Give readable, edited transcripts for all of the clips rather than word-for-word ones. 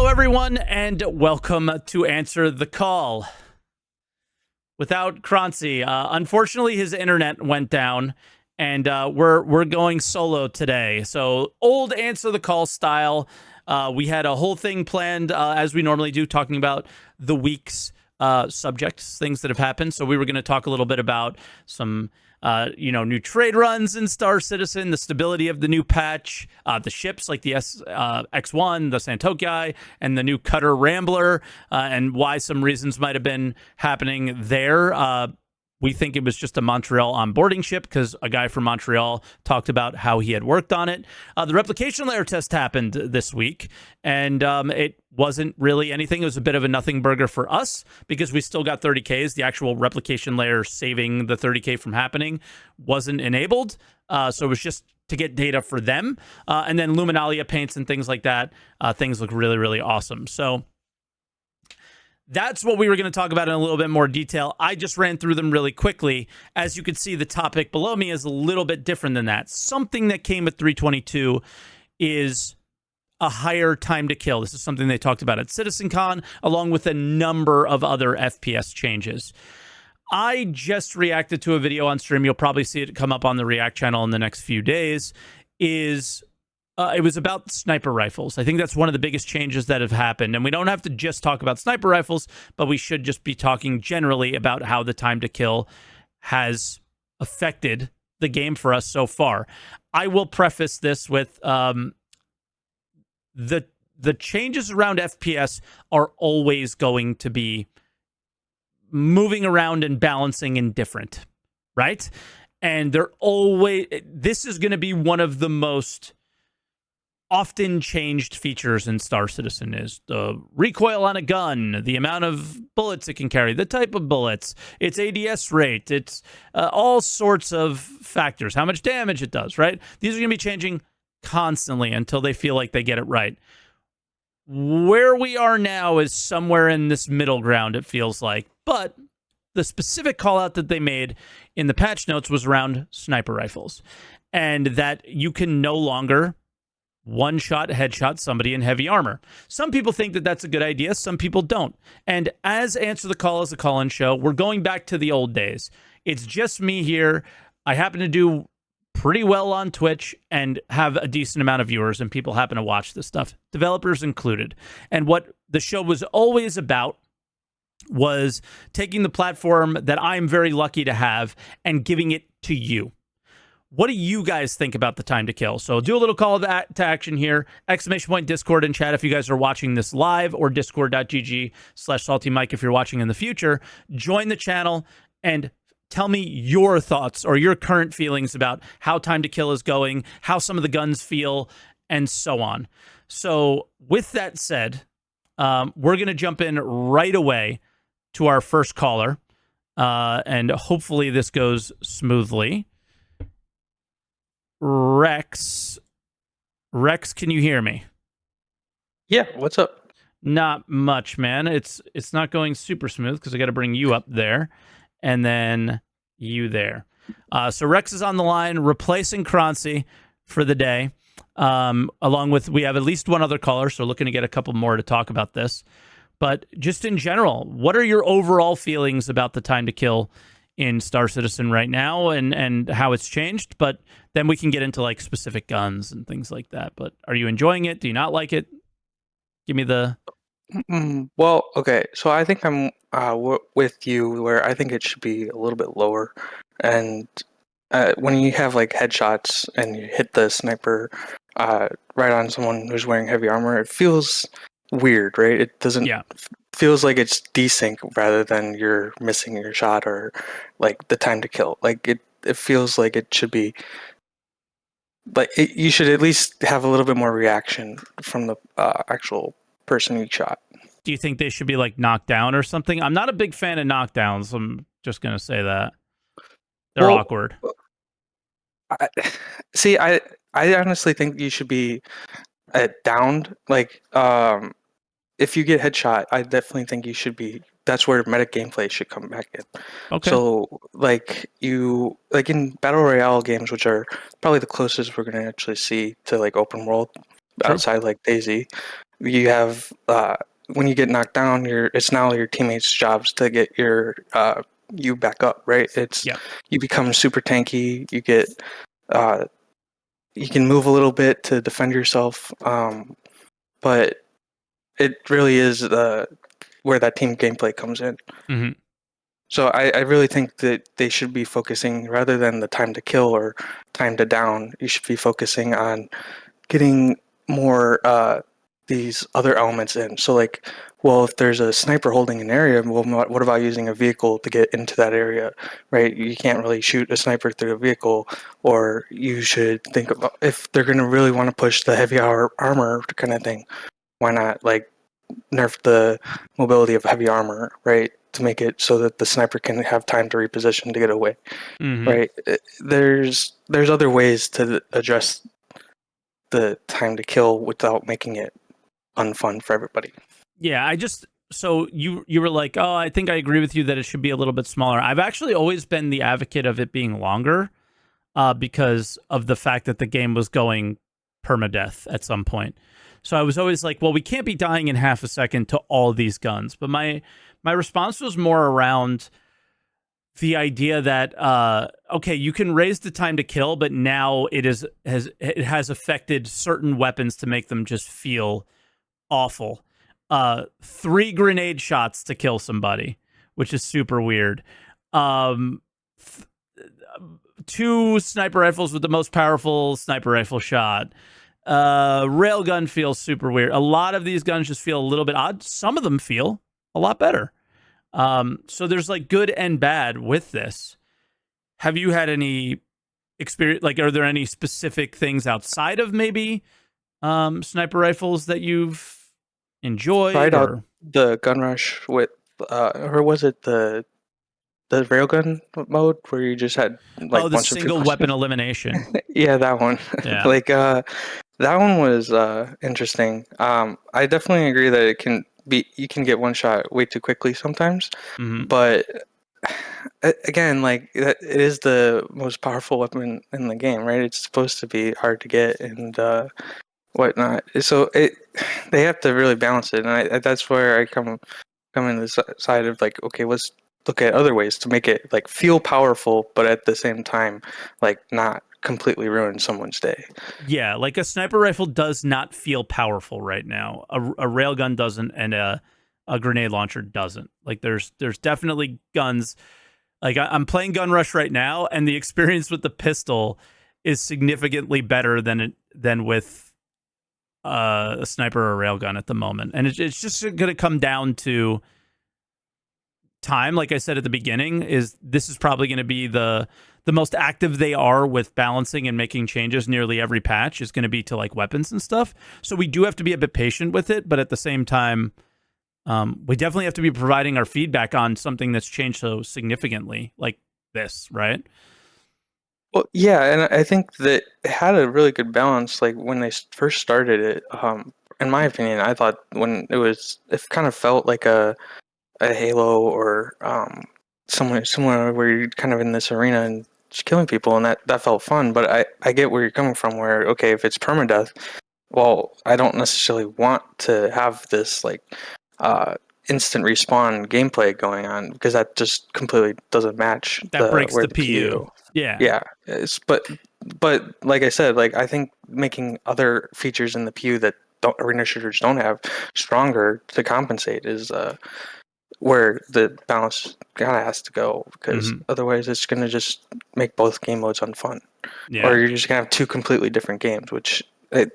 everyone, and welcome to Answer the Call. Without Croncy, unfortunately, his internet went down, and we're going solo today. So, old Answer the Call style. We had a whole thing planned, as we normally do, talking about the week's subjects, things that have happened. So we were going to talk a little bit about some new trade runs in Star Citizen, the stability of the new patch, the ships like the X1, the Santokai, and the new Cutter Rambler, and why some reasons might have been happening there. We think it was just a Montreal onboarding ship because a guy from Montreal talked about how he had worked on it. The replication layer test happened this week, and it wasn't really anything. It was a bit of a nothing burger for us because we still got 30Ks. The actual replication layer saving the 30K from happening wasn't enabled, so it was just to get data for them. And then Luminalia paints and things like that, things look really, really awesome. So that's what we were going to talk about in a little bit more detail. I just ran through them really quickly. As you can see, the topic below me is a little bit different than that. Something that came at 322 is a higher time to kill. This is something they talked about at CitizenCon, along with a number of other FPS changes. I just reacted to a video on stream. You'll probably see it come up on the React channel in the next few days. It was about sniper rifles. I think that's one of the biggest changes that have happened. And we don't have to just talk about sniper rifles, but we should just be talking generally about how the time to kill has affected the game for us so far. I will preface this with the changes around FPS are always going to be moving around and balancing and different, right? And this is going to be one of the most often changed features in Star Citizen is the recoil on a gun, the amount of bullets it can carry, the type of bullets, its ADS rate, it's all sorts of factors, how much damage it does, right? These are going to be changing constantly until they feel like they get it right. Where we are now is somewhere in this middle ground, it feels like. But the specific call out that they made in the patch notes was around sniper rifles, and that you can no longer one-shot headshot somebody in heavy armor. Some people think that that's a good idea. Some people don't. And as Answer the Call is a call-in show, we're going back to the old days. It's just me here. I happen to do pretty well on Twitch and have a decent amount of viewers, and people happen to watch this stuff, developers included. And what the show was always about was taking the platform that I'm very lucky to have and giving it to you. What do you guys think about the time to kill? So do a little call to action here. Exclamation point Discord and chat if you guys are watching this live, or discord.gg/SaltEMike if you're watching in the future. Join the channel and tell me your thoughts or your current feelings about how time to kill is going, how some of the guns feel, and so on. So with that said, we're going to jump in right away to our first caller, and hopefully this goes smoothly. Rex, can you hear me? Yeah, what's up? Not much, man. It's not going super smooth because I got to bring you up there and then you there. So Rex is on the line, replacing Croncy for the day. Along with, we have at least one other caller, so looking to get a couple more to talk about this. But just in general, what are your overall feelings about the time to kill in Star Citizen right now, and how it's changed? But then we can get into like specific guns and things like that. But are you enjoying it? Do you not like it? Give me the... Well, okay, so I think I'm with you where I think it should be a little bit lower. And when you have like headshots and you hit the sniper right on someone who's wearing heavy armor, it feels weird, right? It doesn't... feels like it's desync rather than you're missing your shot or like the time to kill. Like it feels like it should be like you should at least have a little bit more reaction from the actual person you shot. Do you think they should be like knocked down or something? I'm not a big fan of knockdowns. I'm just gonna say that they're awkward. I honestly think you should be downed. Like if you get headshot, I definitely think you should be. That's where meta gameplay should come back in. Okay. So, like in battle royale games, which are probably the closest we're gonna actually see to like open world outside like DayZ, you have when you get knocked down, it's now your teammates' jobs to get you back up, right? Yep. You become super tanky. Uh, you can move a little bit to defend yourself, but it really is where that team gameplay comes in. Mm-hmm. So I really think that they should be focusing, rather than the time to kill or time to down, you should be focusing on getting more these other elements in. So like, well, if there's a sniper holding an area, well, what about using a vehicle to get into that area, right? You can't really shoot a sniper through a vehicle, or you should think about, if they're going to really want to push the heavy armor kind of thing, why not like nerf the mobility of heavy armor, right? To make it so that the sniper can have time to reposition to get away, Mm-hmm. right? There's other ways to address the time to kill without making it unfun for everybody. Yeah, so you were like, oh, I think I agree with you that it should be a little bit smaller. I've actually always been the advocate of it being longer, because of the fact that the game was going permadeath at some point. So I was always like, well, we can't be dying in half a second to all these guns. But my response was more around the idea that okay, you can raise the time to kill, but now it has affected certain weapons to make them just feel awful. 3 grenade shots to kill somebody, which is super weird. Um, 2 sniper rifles with the most powerful sniper rifle shot. Railgun feels super weird. A lot of these guns just feel a little bit odd. Some of them feel a lot better. So there's like good and bad with this. Have you had any experience? Like, are there any specific things outside of maybe sniper rifles that you've enjoyed? Tried out Or the gun rush with, or was it the railgun mode where you just had like oh, a the bunch of single people? weapon elimination. Yeah, that one. Yeah. Like that one was interesting. I definitely agree that you can get one shot way too quickly sometimes, Mm-hmm. but again, like it is the most powerful weapon in the game, right? It's supposed to be hard to get and whatnot. So they have to really balance it, and that's where I come in the side of like, okay, let's look at other ways to make it like feel powerful, but at the same time, like not completely ruin someone's day. Yeah, like a sniper rifle does not feel powerful right now. A railgun doesn't, and a grenade launcher doesn't. Like there's definitely guns. Like I'm playing Gun Rush right now, and the experience with the pistol is significantly better than with a sniper or a railgun at the moment. And it's just going to come down to time. Like I said at the beginning, this is probably going to be the most active they are with balancing and making changes. Nearly every patch is going to be to like weapons and stuff. So we do have to be a bit patient with it, but at the same time, we definitely have to be providing our feedback on something that's changed so significantly, like this, right? Well, yeah, and I think that it had a really good balance. Like when they first started it, in my opinion, I thought when it kind of felt like a Halo or somewhere where you're kind of in this arena and just killing people, and that felt fun. But I get where you're coming from. Where okay, if it's permadeath, well, I don't necessarily want to have this like uh, instant respawn gameplay going on because that just completely doesn't match That breaks where the the PU. PU. Yeah. Yeah, but like I said, like I think making other features in the PU that arena shooters don't have stronger to compensate is where the balance kind of has to go because Mm-hmm. otherwise it's going to just make both game modes unfun, or Yeah. you're just going to have two completely different games. Which, in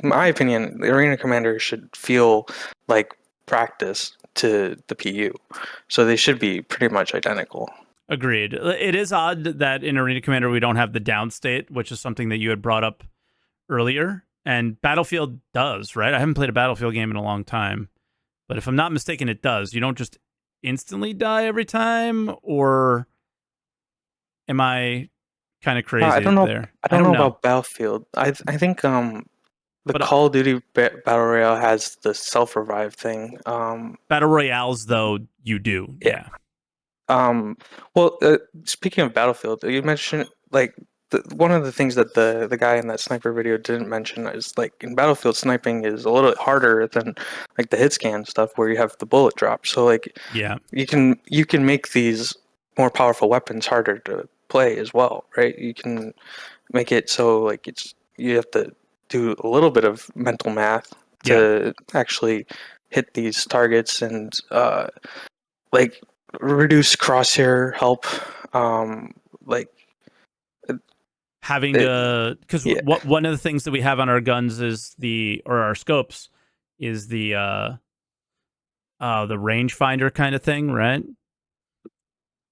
my opinion, the arena commander should feel like practice to the PU, so they should be pretty much identical. Agreed. It is odd that in Arena Commander we don't have the downstate, which is something that you had brought up earlier. And Battlefield does, right? I haven't played a Battlefield game in a long time, but if I'm not mistaken, it does. You don't just instantly die every time, or am I kind of I crazy don't know. there? I I don't don't know know. about Battlefield. I think the But Call of Duty Battle Royale has the self revive thing. Battle Royales, though, you do. Yeah. Yeah. Well, speaking of Battlefield, you mentioned like one of the things that the guy in that sniper video didn't mention is like in Battlefield sniping is a little bit harder than like the hit scan stuff where you have the bullet drop. So like Yeah. you can make these more powerful weapons harder to play as well, right? You can make it so like you have to do a little bit of mental math to actually hit these targets and like reduce crosshair help like Having it, to, because yeah. one of the things that we have on our guns is or our scopes is the rangefinder kind of thing, right?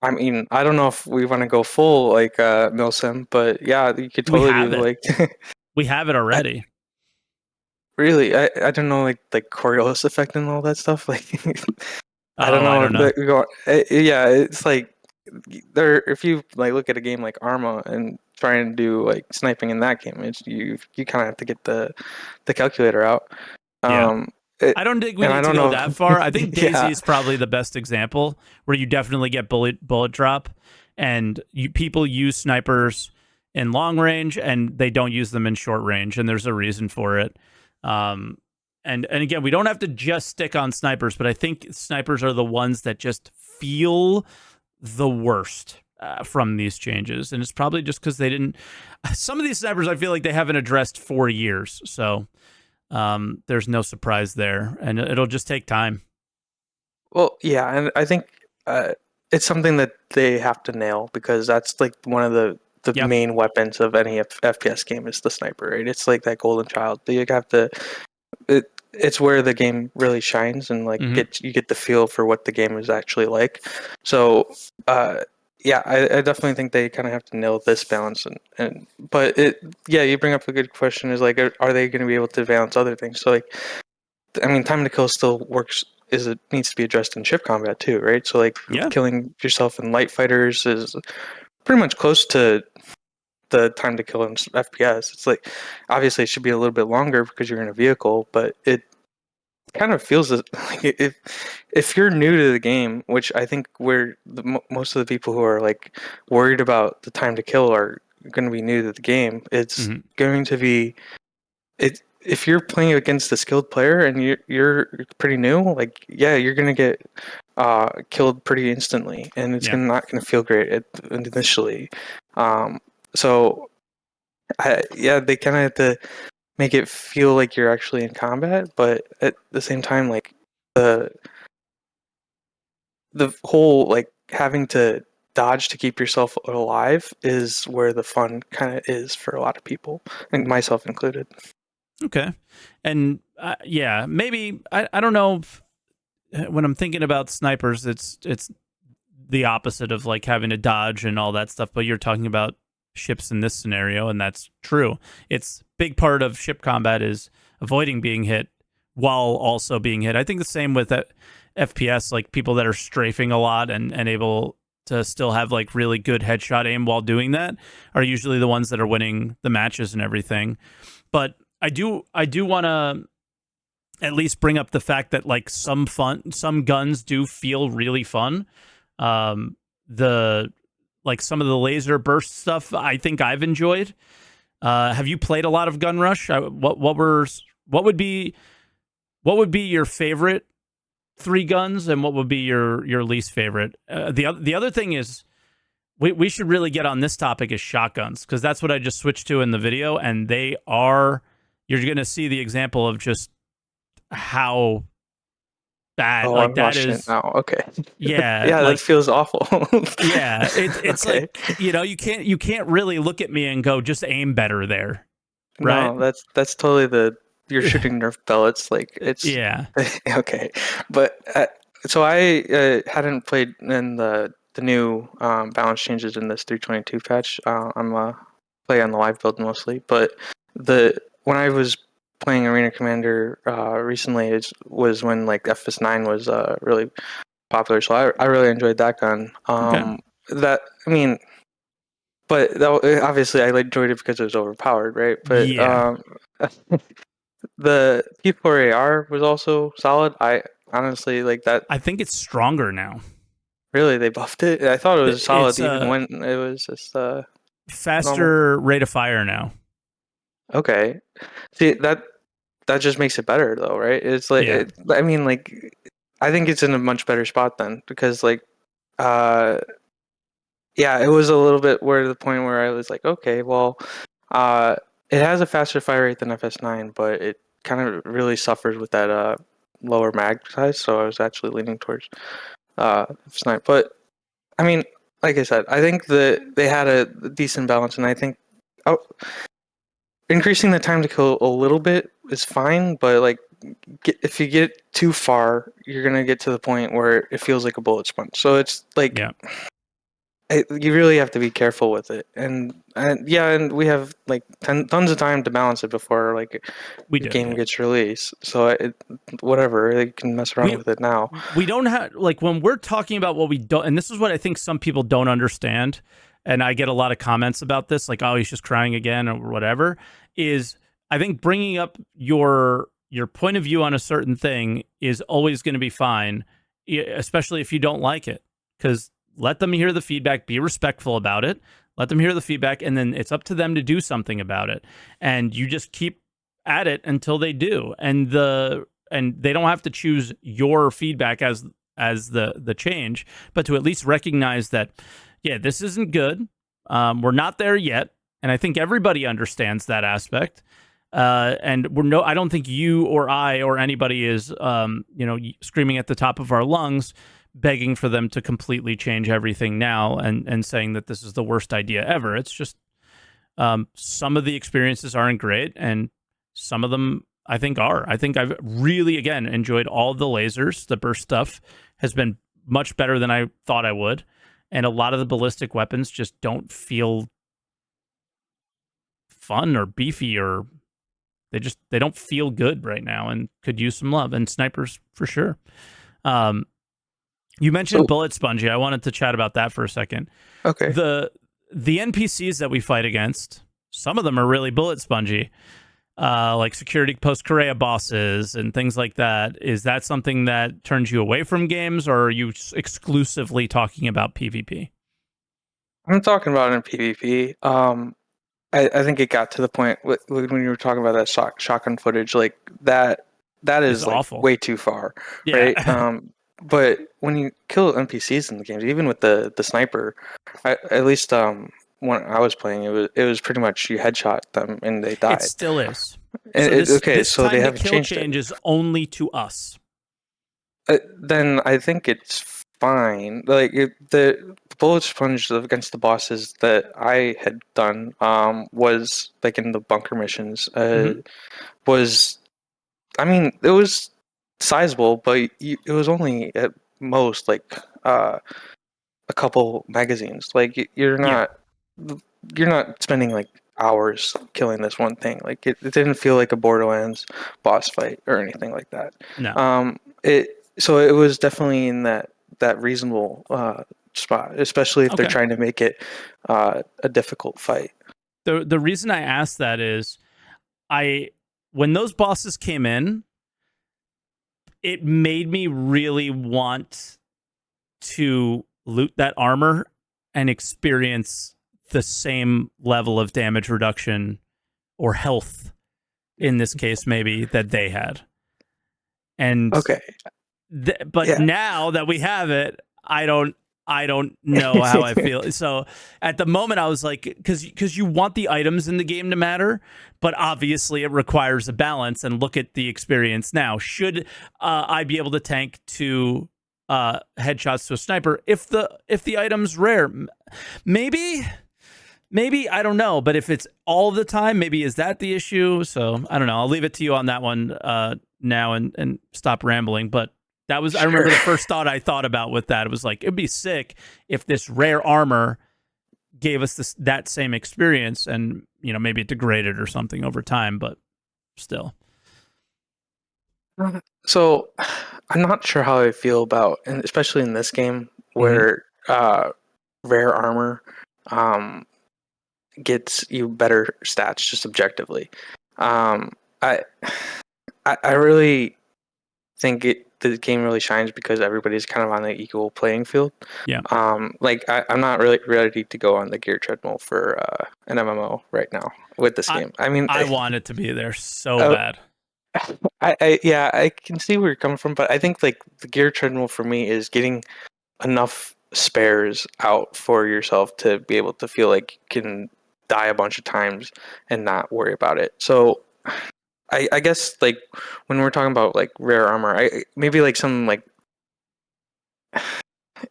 I mean, I don't know if we want to go full like milsim, but yeah, you could We totally have do it. like We have it I, already. really I don't know like Coriolis effect and all that stuff like I don't Oh, I know don't if know. that yeah, it's like there if you like look at a game like Arma and try and do like sniping in that game, it's you kind of have to get the calculator out. Yeah. Um it, I don't think we and I need to don't go know that far. I think Daisy yeah. is probably the best example where you definitely get bullet drop, and people use snipers in long range and they don't use them in short range, and there's a reason for it. Um, and again, we don't have to just stick on snipers, but I think snipers are the ones that just feel the worst from these changes, and it's probably just because they didn't. Some of these snipers, I feel like they haven't addressed 4 years, so. There's no surprise there, and it'll just take time. Well, yeah, and I think it's something that they have to nail because that's like one of the Yeah. main weapons of any FPS game is the sniper, right? It's like that golden child. You have to it's where the game really shines and like Mm-hmm. you get the feel for what the game is actually like. So yeah, I definitely think they kind of have to nail this balance and but yeah, you bring up a good question is like are they going to be able to balance other things? So like I mean, time to kill still works. It needs to be addressed in ship combat too, right? So like Yeah. killing yourself in light fighters is pretty much close to the time to kill in FPS. It's like obviously it should be a little bit longer because you're in a vehicle, but it kind of feels like if you're new to the game, which I think most of the people who are like worried about the time to kill are going to be new to the game. It's Mm-hmm. going to be if you're playing against a skilled player and you're pretty new, like yeah, you're gonna get killed pretty instantly, and it's Yeah. not gonna feel great initially. So yeah, they kind of have to make it feel like you're actually in combat, but at the same time, like the whole like having to dodge to keep yourself alive is where the fun kind of is for a lot of people, and myself included. Okay. And yeah, maybe I don't know if, when I'm thinking about snipers, it's the opposite of like having to dodge and all that stuff. But you're talking about ships in this scenario, and that's true. It's big part of ship combat is avoiding being hit while also being hit. I think the same with FPS, like people that are strafing a lot and able to still have like really good headshot aim while doing that are usually the ones that are winning the matches and everything. But I do want to at least bring up the fact that like some guns do feel really fun. The like some of the laser burst stuff I think I've enjoyed. Have you played a lot of Gun Rush? What would be your favorite 3 guns, and what would be your least favorite? The other thing is we should really get on this topic is shotguns, because that's what I just switched to in the video, and you're going to see the example of just how bad Oh, like I'm that watching it is. now. Okay. Yeah, Yeah, that like feels awful. yeah, it's Okay. like you can't really look at me and go just aim better there, right? No, that's totally you're shooting Nerf pellets. Like it's Yeah. okay, but so I hadn't played in the new balance changes in this 322 patch. I'm play on the live build mostly, but when I was playing Arena Commander recently, it was when like FS9 was really popular. So I really enjoyed that gun. Okay. That I mean. But obviously, I enjoyed it because it was overpowered, right? But Yeah. the P4AR was also solid. I honestly like that. I think it's stronger now. Really, they buffed it. I thought it was solid It's even when it was just. faster rate of fire now. Okay. See, that just makes it better though, right? It's like Yeah. I mean, like, I think it's in a much better spot then because like uh yeah, it was a little bit where the point where I was like, okay, well, uh it has a faster fire rate than FS9, but it kind of really suffers with that lower mag size, so I was actually leaning towards FS9. But I mean, like I said, I think they had a decent balance, and I think oh, increasing the time to kill a little bit is fine, but like if you get too far, you're gonna get to the point where it feels like a bullet sponge. So it's like Yeah. you really have to be careful with it, and yeah, and we have like tons of time to balance it before like We the do. game Yeah. gets released. So whatever, they can mess around We with it now. we don't have, like, when we're talking about what we don't, and this is what I think some people don't understand, and I get a lot of comments about this, like, oh, he's just crying again or whatever, is I think bringing up your point of view on a certain thing is always going to be fine, especially if you don't like it, because let them hear the feedback, be respectful about it, let them hear the feedback, and then it's up to them to do something about it, and you just keep at it until they do, and they don't have to choose your feedback as the change, but to at least recognize that, yeah, this isn't good. We're not there yet, and I think everybody understands that aspect. And I don't think you or I or anybody is, screaming at the top of our lungs, begging for them to completely change everything now and saying that this is the worst idea ever. It's just some of the experiences aren't great, and some of them I think are. I think I've really, again, enjoyed all of the lasers. The burst stuff has been much better than I thought I would. And a lot of the ballistic weapons just don't feel fun or beefy, or they don't feel good right now and could use some love. And snipers for sure. You mentioned So bullet spongy. I wanted to chat about that for a second. okay, The NPCs that we fight against, some of them are really bullet spongy. Like security post Korea bosses and things like that. Is that something that turns you away from games, or are you exclusively talking about PvP? I'm talking about it in PvP. I think it got to the point when you were talking about that shotgun footage, like that It's is like awful. way too far, right? Yeah. But when you kill NPCs in the games, even with the sniper, at least when I was playing, it was pretty much you headshot them and they It died. still is. And So okay, this so they time to haven't kill changed it. change is only to us. Then I think it's fine. Like the bullet sponge against the bosses that I had done was like in the bunker missions Mm-hmm. was, I mean, it was sizable, but it was only at most like a couple magazines. Like Yeah. you're not spending like hours killing this one thing. Like it didn't feel like a Borderlands boss fight or anything like that. No. It was definitely in that reasonable spot, especially if they're Okay. trying to make it a difficult fight. The reason I asked that is I when those bosses came in, it made me really want to loot that armor and experience the same level of damage reduction or health, in this case maybe, that they had. And Okay, but yeah. now that we have it, I don't know how I feel. So at the moment I was like, because you want the items in the game to matter, but obviously it requires a balance. And look at the experience now. Should I be able to tank to headshots to a sniper if the item's rare? Maybe I don't know, but if it's all the time, maybe is that the issue? So I don't know. I'll leave it to you on that one now and stop rambling. But that was, I remember Sure. the first thought I thought about with that. It was like, it'd be sick if this rare armor gave us that same experience, and maybe it degraded or something over time, but still. So I'm not sure how I feel about, and especially in this game Mm-hmm. where rare armor um, gets you better stats just objectively. Um, I I really think the game really shines because everybody's kind of on an equal playing field. Yeah. Like I'm not really ready to go on the gear treadmill for an MMO right now with this game. I mean, I want it to be there so bad. yeah, I can see where you're coming from, but I think like the gear treadmill for me is getting enough spares out for yourself to be able to feel like you can die a bunch of times and not worry about it. So I guess like when we're talking about like rare armor, maybe like some like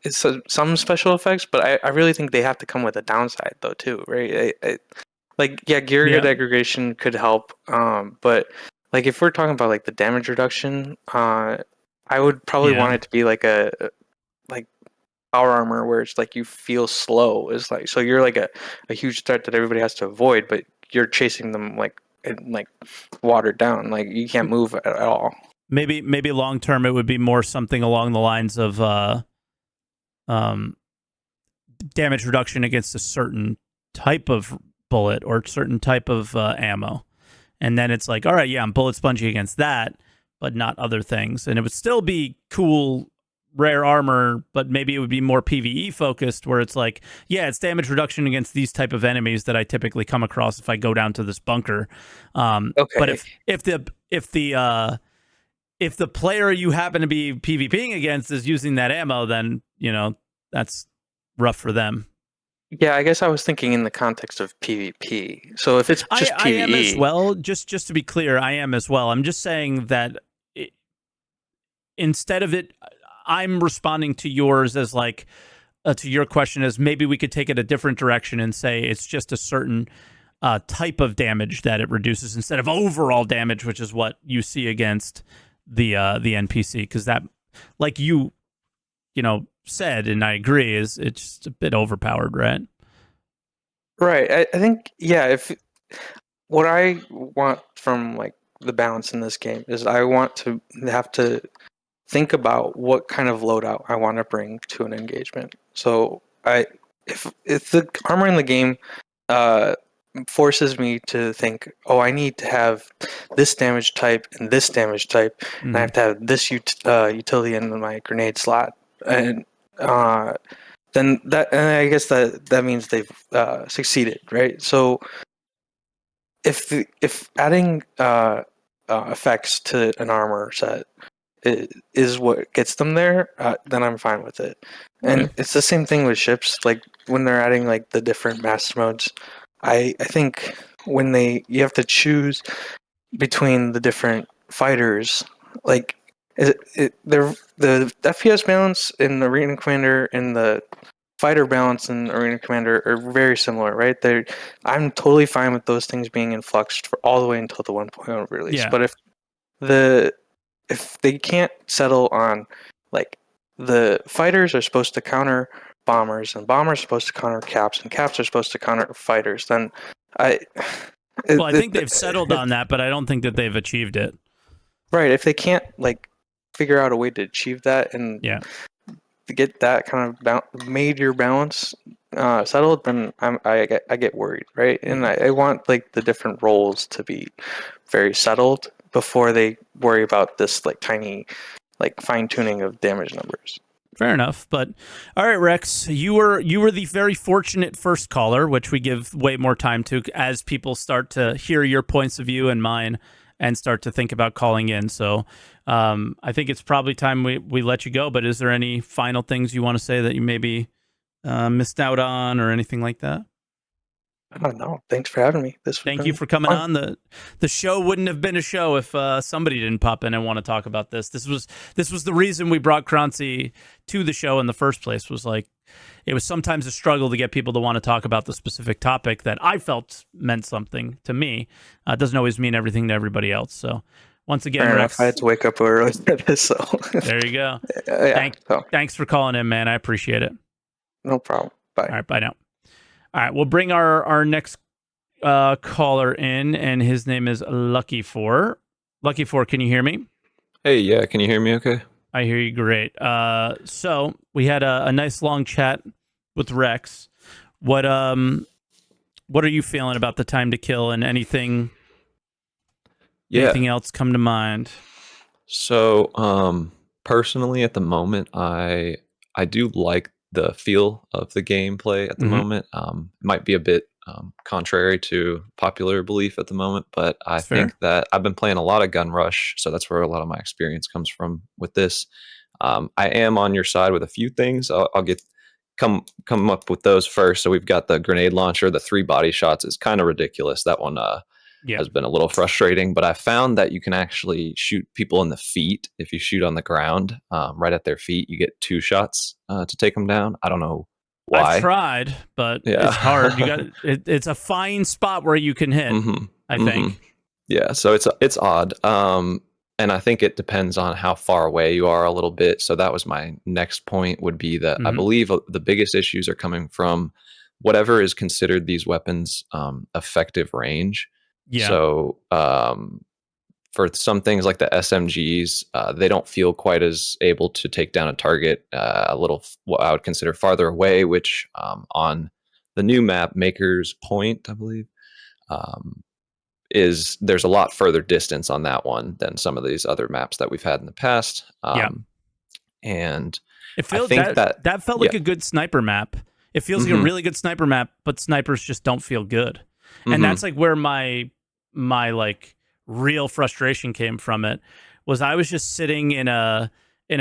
it's some special effects, but I really think they have to come with a downside though too, right? Like yeah, gear degradation could help, but like if we're talking about like the damage reduction, I would probably want it to be like a like power armor where it's like you feel slow. Is like so you're like a huge threat that everybody has to avoid, but you're chasing them like watered down. Like you can't move at all. Maybe long term it would be more something along the lines of damage reduction against a certain type of bullet or certain type of ammo. And then it's like, all right, yeah, I'm bullet spongy against that, but not other things. And it would still be cool rare armor, but maybe it would be more PvE focused where it's like, yeah, it's damage reduction against these type of enemies that I typically come across if I go down to this bunker. Okay. But if the player you happen to be PvPing against is using that ammo, then, that's rough for them. Yeah, I guess I was thinking in the context of PvP. So if it's just PvE, I am as well. Just to be clear, I am as well. I'm just saying that instead of it, I'm responding to yours as like to your question as maybe we could take it a different direction and say it's just a certain type of damage that it reduces instead of overall damage, which is what you see against the NPC. Because that, like you said, and I agree, it's just a bit overpowered, right? Right. I think yeah. If what I want from like the balance in this game is I want to have to think about what kind of loadout I want to bring to an engagement. So if the armor in the game forces me to think, oh, I need to have this damage type and this damage type, and I have to have this utility in my grenade slot, and then and I guess that means they've succeeded, right? So if adding effects to an armor set is what gets them there, then I'm fine with it. And it's the same thing with ships. Like when they're adding like the different master modes, I think when you have to choose between the different fighters, like the FPS balance in Arena Commander and the fighter balance in Arena Commander are very similar, right? I'm totally fine with those things being in flux for all the way until the 1.0 release. Yeah. But if they can't settle on like the fighters are supposed to counter bombers and bombers are supposed to counter caps and caps are supposed to counter fighters, then I think they've settled on that, but I don't think that they've achieved it. Right. If they can't like figure out a way to achieve that and to get that kind of major balance settled, then I get worried, right? And I want like the different roles to be very settled before they worry about this like tiny like fine tuning of damage numbers. Fair enough. But all right, Rex, you were the very fortunate first caller, which we give way more time to as people start to hear your points of view and mine and start to think about calling in. So I think it's probably time we let you go. But is there any final things you want to say that you maybe missed out on or anything like that? I don't know. Thanks for having me. Thank you for coming on. The show wouldn't have been a show if somebody didn't pop in and want to talk about this. This was the reason we brought Croncy to the show in the first place. Was like it was sometimes a struggle to get people to want to talk about the specific topic that I felt meant something to me. It doesn't always mean everything to everybody else. So once again, fair Rex, enough. I had to wake up early for this. So there you go. Thanks for calling in, man. I appreciate it. No problem. Bye. All right, bye now. All right, we'll bring our next caller in, and his name is Lucky Four. Lucky Four, can you hear me? Hey, yeah, can you hear me okay? I hear you great. So we had a nice long chat with Rex. What are you feeling about the time to kill and anything else come to mind? So Personally, at the moment, I do like the feel of the gameplay at the Mm-hmm. moment. Might be a bit contrary to popular belief at the moment, but I It's fair. think that I've been playing a lot of Gun Rush, so that's where a lot of my experience comes from with this. I am on your side with a few things. I'll get come up with those first. So we've got the grenade launcher, the 3 body shots is kind of ridiculous. That one Yeah. has been a little frustrating, but I found that you can actually shoot people in the feet. If you shoot on the ground, right at their feet, you get 2 shots to take them down. I don't know I've why. tried, but Yeah. it's hard. It's a fine spot where you can hit, I think. Yeah, so it's odd. And I think it depends on how far away you are a little bit. So that was my next point, would be that I Mhm. believe the biggest issues are coming from whatever is considered these weapons effective range. Yeah. So for some things like the SMGs, they don't feel quite as able to take down a target a little, what I would consider farther away, which on the new map, Maker's Point, I believe, is there's a lot further distance on that one than some of these other maps that we've had in the past. Yeah. And It I feels think that felt yeah. like a good sniper map. It feels like a really good sniper map, but snipers just don't feel good. And that's like where my like real frustration came from. It was I was just sitting in a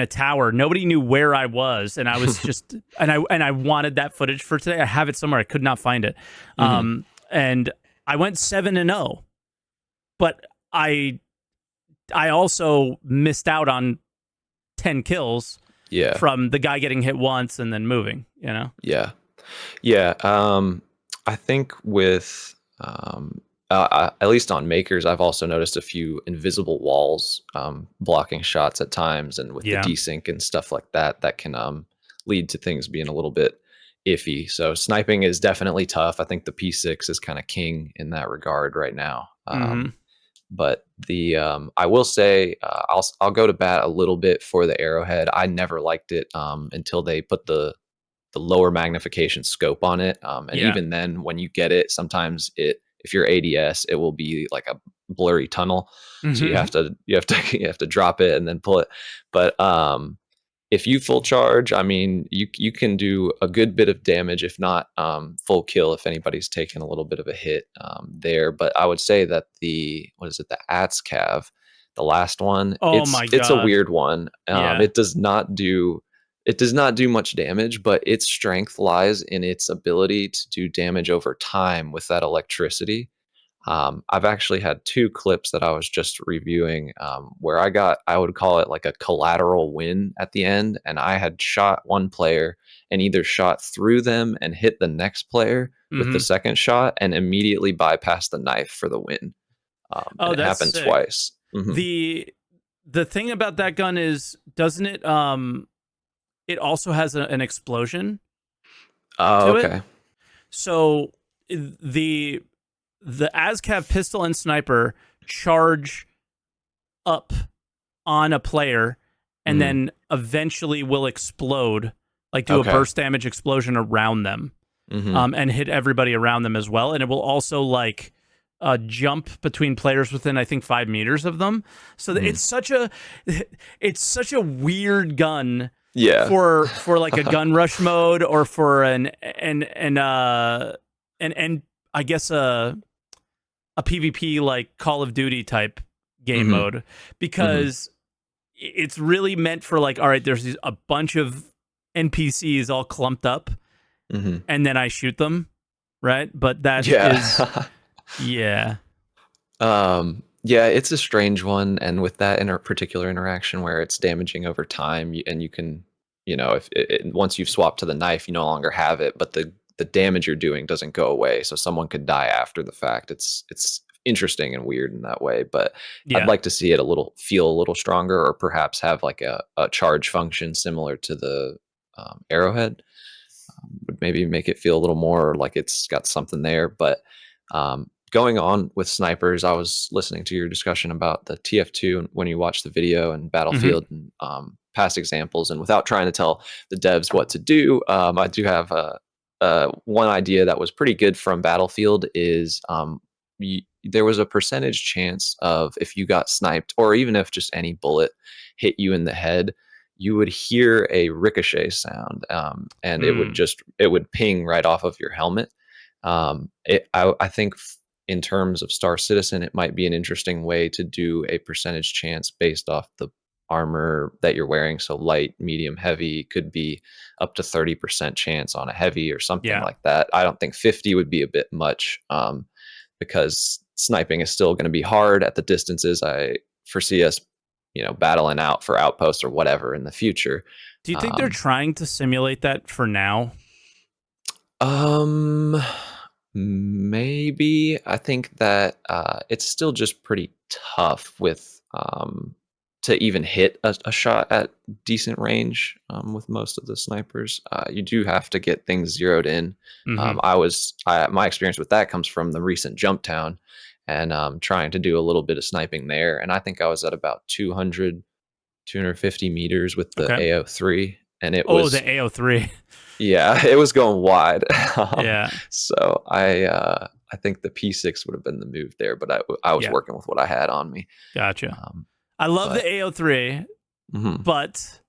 tower. Nobody knew where I was, and I was just and I wanted that footage for today. I have it somewhere. I could not find it. And I went 7-0. But I also missed out on 10 kills Yeah. from the guy getting hit once and then moving, you know? Yeah. Yeah. I think with at least on Makers, I've also noticed a few invisible walls blocking shots at times, and with the Yeah. desync and stuff like that, that can lead to things being a little bit iffy. So sniping is definitely tough. I think the P6 is kind of king in that regard right now. But the I will say I'll go to bat a little bit for the Arrowhead. I never liked it until they put the lower magnification scope on it. And Yeah. even then, when you get it, sometimes if you're ADS, it will be like a blurry tunnel. So you have to you have to drop it and then pull it. But if you full charge, I mean, you can do a good bit of damage, if not full kill, if anybody's taken a little bit of a hit there. But I would say that the AtsCav, the last one, Oh my it's a God. weird one. Yeah. It does not do much damage, but its strength lies in its ability to do damage over time with that electricity. I've actually had 2 clips that I was just reviewing where I would call it like a collateral win at the end, and I had shot one player and either shot through them and hit the next player with the second shot and immediately bypassed the knife for the win. Oh, And it that's happened sick. twice. The thing about that gun is, doesn't it it also has an explosion Oh, to okay. it? So the ASCAV pistol and sniper charge up on a player and then eventually will explode, like do a burst damage explosion around them, and hit everybody around them as well. And it will also like jump between players within, I think, 5 meters of them. So it's such a weird gun. Yeah. For like a gun rush mode, or for an I guess a PvP like Call of Duty type game mode, because it's really meant for like, all right, there's a bunch of NPCs all clumped up, and then I shoot them, right? But that is yeah. Yeah, it's a strange one, and with that particular interaction where it's damaging over time, and you can, if once you've swapped to the knife, you no longer have it, but the damage you're doing doesn't go away, so someone could die after the fact. It's interesting and weird in that way, but I'd like to see it feel a little stronger, or perhaps have like a charge function similar to the Arrowhead. Would maybe make it feel a little more like it's got something there, but going on with snipers, I was listening to your discussion about the TF2 when you watch the video and Battlefield and past examples. And without trying to tell the devs what to do, I do have one idea that was pretty good from Battlefield is there was a percentage chance of, if you got sniped, or even if just any bullet hit you in the head, you would hear a ricochet sound, and it would ping right off of your helmet. I think in terms of Star Citizen, it might be an interesting way to do a percentage chance based off the armor that you're wearing. So light, medium, heavy could be up to 30% chance on a heavy or something Yeah. like that. I don't think 50 would be a bit much, because sniping is still going to be hard at the distances I foresee us, battling out for outposts or whatever in the future. Do you think they're trying to simulate that for now? Maybe. I think that it's still just pretty tough with to even hit a shot at decent range with most of the snipers. You do have to get things zeroed in. My experience with that comes from the recent Jump Town and trying to do a little bit of sniping there. And I think I was at about 250 meters with the AO3, and it was the AO3. Yeah, it was going wide. Yeah. So I think the P6 would have been the move there, but I was working with what I had on me. Gotcha. I love the AO3, but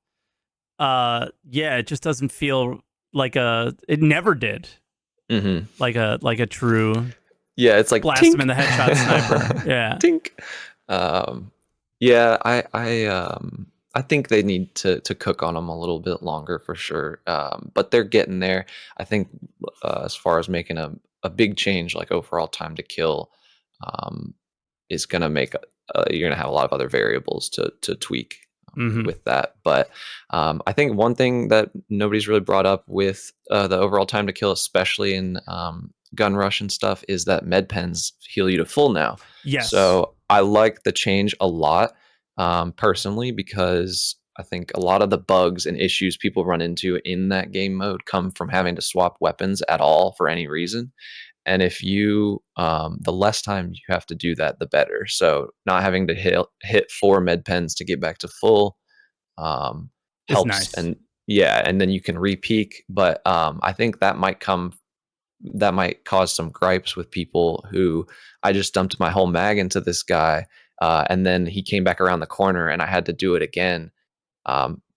it just doesn't feel like it never did. Like a true it's like blast tink. him in the headshot sniper. Yeah. Tink. I think they need to cook on them a little bit longer for sure. But they're getting there. I think as far as making a big change, like overall time to kill, is going to make you're going to have a lot of other variables to tweak with that. But I think one thing that nobody's really brought up with the overall time to kill, especially in gun rush and stuff, is that med pens heal you to full now. Yes. So I like the change a lot. Personally, because I think a lot of the bugs and issues people run into in that game mode come from having to swap weapons at all for any reason. And if you, the less time you have to do that, the better. So not having to hit 4 med pens to get back to full helps. Nice. And and then you can re-peak. But I think that might cause some gripes with people who, I just dumped my whole mag into this guy. And then he came back around the corner and I had to do it again.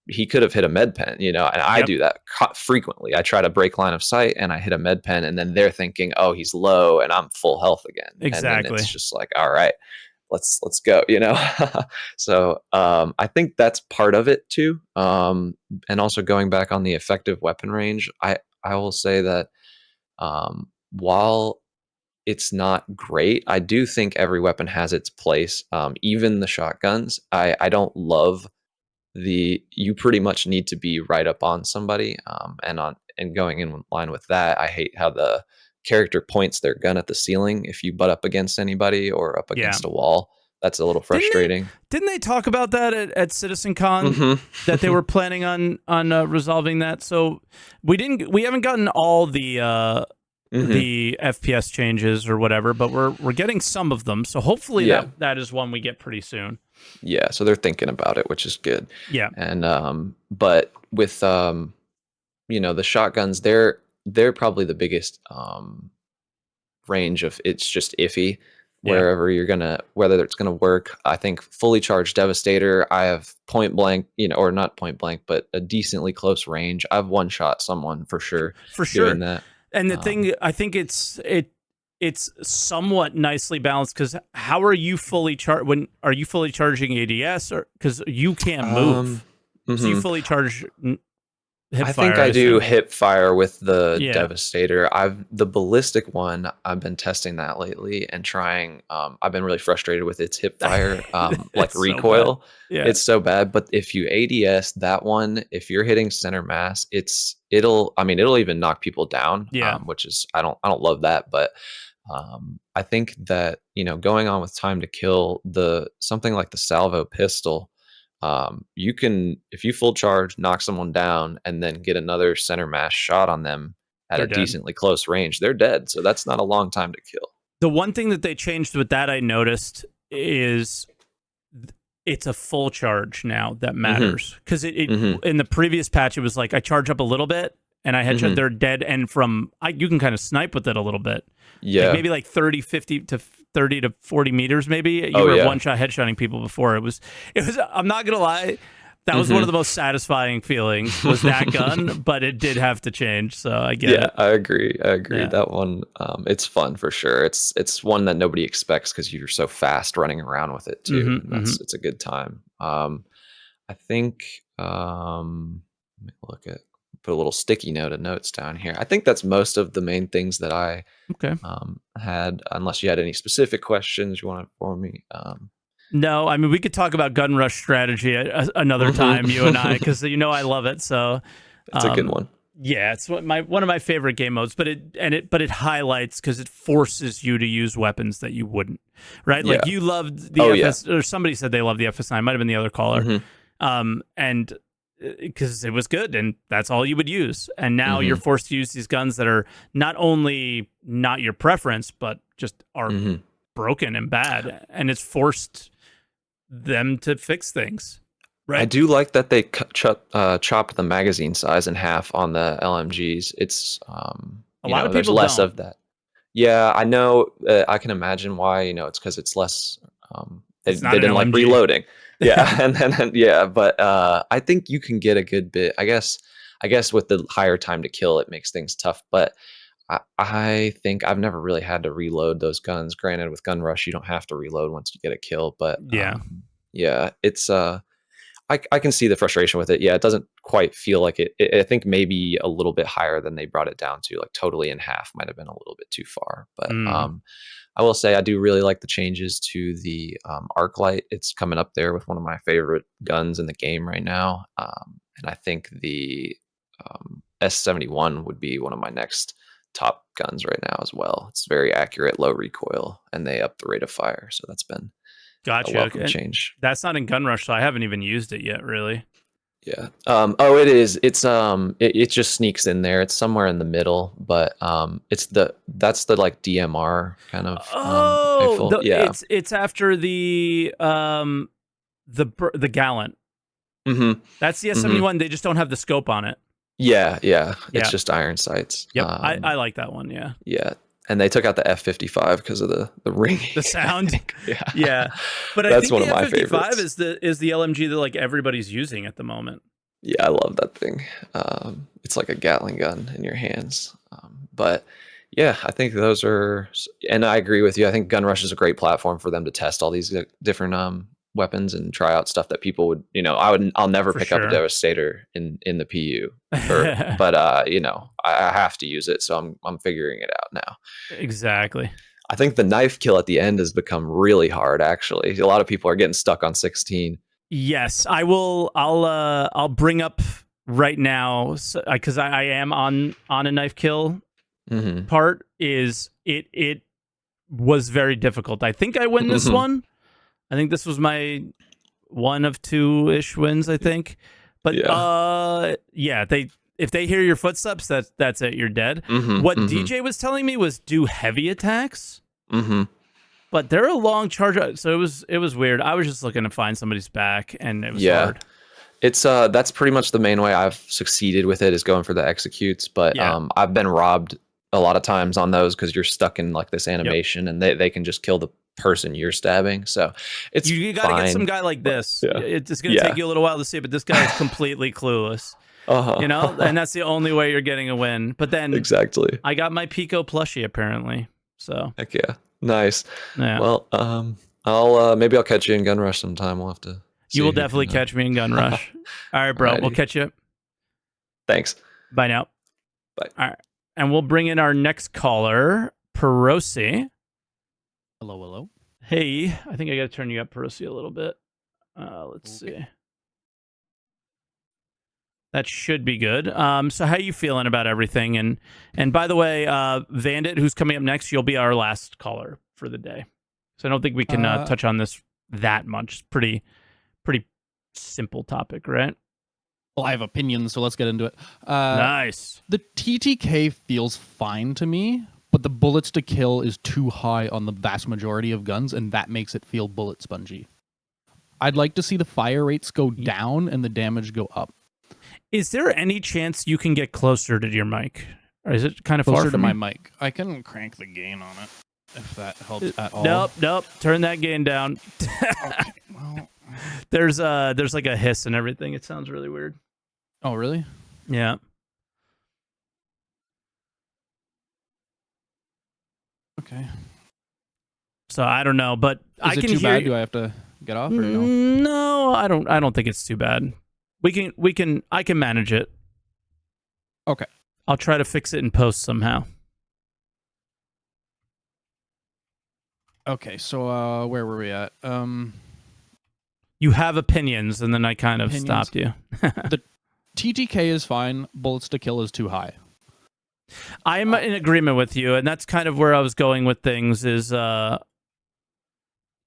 He could have hit a med pen, and I do that frequently. I try to break line of sight and I hit a med pen, and then they're thinking, oh, he's low and I'm full health again. Exactly. And then it's just like, all right, let's go, So I think that's part of it too. And also going back on the effective weapon range, I will say that while it's not great, I do think every weapon has its place. Even the shotguns, I don't love you pretty much need to be right up on somebody. And going in line with that, I hate how the character points their gun at the ceiling if you butt up against anybody or up against a wall. That's a little frustrating. Didn't they talk about that at CitizenCon that they were planning on resolving that? So we haven't gotten all the FPS changes or whatever, but we're getting some of them. So hopefully that is one we get pretty soon. Yeah, so they're thinking about it, which is good. Yeah. And but with the shotguns, they're probably the biggest range of, it's just iffy wherever whether it's gonna work. I think fully charged Devastator, I have point blank, or not point blank, but a decently close range. I've one shot someone for sure. Doing that. And the thing, I think it's somewhat nicely balanced, because how are you fully charged? Are you fully charging ADS, or because you can't move? So you fully charge hip fire. I think I do hip fire with the Devastator. The ballistic one, I've been testing that lately and trying. I've been really frustrated with its hip fire, like recoil. So it's so bad. But if you ADS that one, if you're hitting center mass, it'll even knock people down. Which is I don't love that, but I think that going on with time to kill, something like the salvo pistol. You can, if you full charge, knock someone down and then get another center mass shot on them at a decently close range, they're dead. So that's not a long time to kill. The one thing that they changed with that I noticed is it's a full charge now that matters. Because in the previous patch, it was like I charge up a little bit and I headshot, they're dead. And you can kind of snipe with it a little bit. Yeah. Maybe like 30, 50 to 30 to 40 meters, maybe. You were one-shot headshotting people before. It was. I'm not going to lie. That was one of the most satisfying feelings was that gun, but it did have to change. So I get it. Yeah, I agree. Yeah. That one, it's fun for sure. It's one that nobody expects because you're so fast running around with it too. It's a good time. I think let me put a little sticky note of notes down here. I think that's most of the main things that I had. Unless you had any specific questions you wanted for me. No, I mean we could talk about gun rush strategy another time, you and I, because I love it. So it's a good one. Yeah, it's one of my favorite game modes. But it highlights because it forces you to use weapons that you wouldn't, right? Like you loved the FS, or somebody said they loved the FS9. Might have been the other caller, and because it was good and that's all you would use. And now you're forced to use these guns that are not only not your preference, but just are broken and bad, and it's forced them to fix things. Right. I do like that they chop the magazine size in half on the LMGs. It's a lot of there's people less don't. of that. Yeah, I know. I can imagine why. It's because it's less. They didn't like reloading. Yeah, and then but I think you can get a good bit. I guess with the higher time to kill, it makes things tough. But I think I've never really had to reload those guns. Granted, with Gun Rush, you don't have to reload once you get a kill. But it's I can see the frustration with it. Yeah, it doesn't quite feel like it. I think maybe a little bit higher than they brought it down to. Like totally in half might have been a little bit too far. But I will say I do really like the changes to the arc light. It's coming up there with one of my favorite guns in the game right now. And I think the S71 would be one of my next top guns right now as well. It's very accurate, low recoil, and they up the rate of fire. So that's been a welcome change. That's not in Gun Rush, so I haven't even used it yet, really. Yeah. It is. It's it just sneaks in there. It's somewhere in the middle, but that's the like DMR kind of rifle. It's after the Gallant. That's the S71. They just don't have the scope on it. Yeah. It's just iron sights. Yep. I like that one. Yeah. Yeah. And they took out the F55 because of the ring, the sound. Yeah. But that's I think one of my the F55 favorites. is the LMG that like everybody's using at the moment. Yeah, I love that thing. It's like a Gatling gun in your hands. But yeah, I think those are, and I agree with you. I think Gun Rush is a great platform for them to test all these different weapons and try out stuff that people would, I'll never pick up a Devastator in the PU, but I have to use it, so I'm figuring it out now. Exactly. I think the knife kill at the end has become really hard. Actually, a lot of people are getting stuck on 16. Yes, I will. I'll bring up right now because I am on a knife kill. Part is it was very difficult. I think I win this one. I think this was my one of 2-ish wins, I think. But if they hear your footsteps, that's it. You're dead. What DJ was telling me was do heavy attacks. But they're a long charge, so it was weird. I was just looking to find somebody's back, and it was hard. It's that's pretty much the main way I've succeeded with it is going for the executes. But I've been robbed a lot of times on those because you're stuck in like this animation, and they can just kill the person you're stabbing. So it's you got to get some guy like this. It's going to take you a little while to see, but this guy is completely clueless. And that's the only way you're getting a win. But then exactly, I got my Pico plushie apparently. So heck yeah, nice. Yeah. Well, I'll maybe I'll catch you in Gun Rush sometime. We'll have to. You will definitely catch me in Gun Rush. All right, bro. Alrighty. We'll catch you. Thanks. Bye now. Bye. All right. And we'll bring in our next caller, Perosi. Hello. Hey, I think I got to turn you up, Perosi, a little bit. Let's see. That should be good. So how you feeling about everything? And by the way, Vandit, who's coming up next, you'll be our last caller for the day. So I don't think we can touch on this that much. It's pretty simple topic, right? Well, I have opinions, so let's get into it. Nice. The TTK feels fine to me, but the bullets to kill is too high on the vast majority of guns, and that makes it feel bullet spongy. I'd like to see the fire rates go down and the damage go up. Is there any chance you can get closer to your mic? Or is it kind of closer far from to my you? mic? I can crank the gain on it, if that helps at all. Nope. Turn that gain down. Okay, well, There's like a hiss and everything. It sounds really weird. Oh, really? Yeah. Okay. So I don't know, but I Is it can too hear bad? you. Do I have to get off or no? No, I don't think it's too bad. I can manage it. Okay. I'll try to fix it in post somehow. Okay, so where were we at? You have opinions, and then I kind of Opinions. stopped you. The TTK is fine. Bullets to kill is too high. I'm in agreement with you, and that's kind of where I was going with things. Is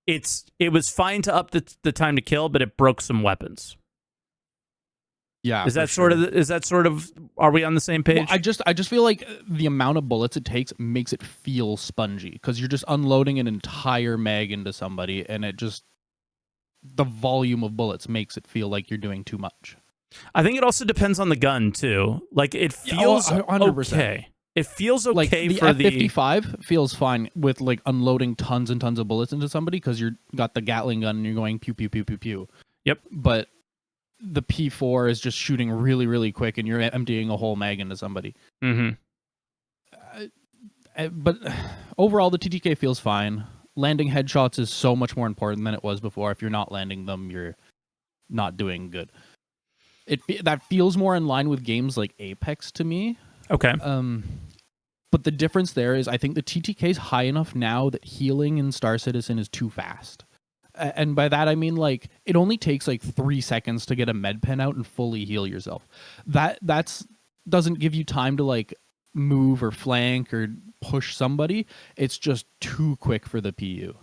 it was fine to up the time to kill, but it broke some weapons. Yeah. Is that sort of? Are we on the same page? Well, I just feel like the amount of bullets it takes makes it feel spongy because you're just unloading an entire mag into somebody, and the volume of bullets makes it feel like you're doing too much. I think it also depends on the gun too. Like it feels 100%. okay. It feels okay Like the for F-55 feels fine with like unloading tons and tons of bullets into somebody because you got the Gatling gun and you're going pew pew pew pew pew. Yep. But the P4 is just shooting really really quick and you're emptying a whole mag into somebody. Mm-hmm. But overall, the TTK feels fine. Landing headshots is so much more important than it was before. If you're not landing them, you're not doing good. That feels more in line with games like Apex to me. Okay. But the difference there is I think the TTK is high enough now that healing in Star Citizen is too fast. And by that I mean like it only takes like 3 seconds to get a med pen out and fully heal yourself. That's doesn't give you time to like move or flank or push somebody. It's just too quick for the PU.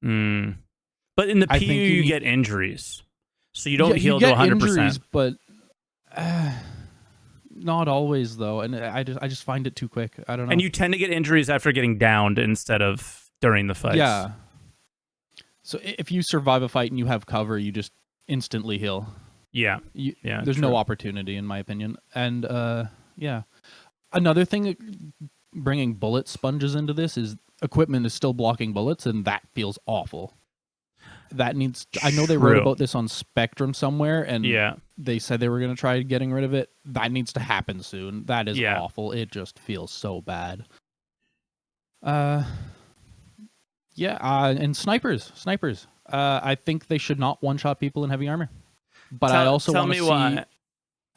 But in the I PU think you get injuries. So you don't heal to 100%. Injuries, but not always though, and I just find it too quick. I don't know. And you tend to get injuries after getting downed instead of during the fights. Yeah. So if you survive a fight and you have cover, you just instantly heal. Yeah. There's no opportunity, in my opinion. And yeah, another thing, bringing bullet sponges into this is equipment is still blocking bullets, and that feels awful. That needs. I know they wrote about this on Spectrum somewhere, and they said they were going to try getting rid of it. That needs to happen soon. That is awful. It just feels so bad. And snipers. I think they should not one-shot people in heavy armor. But I also want to see. Why.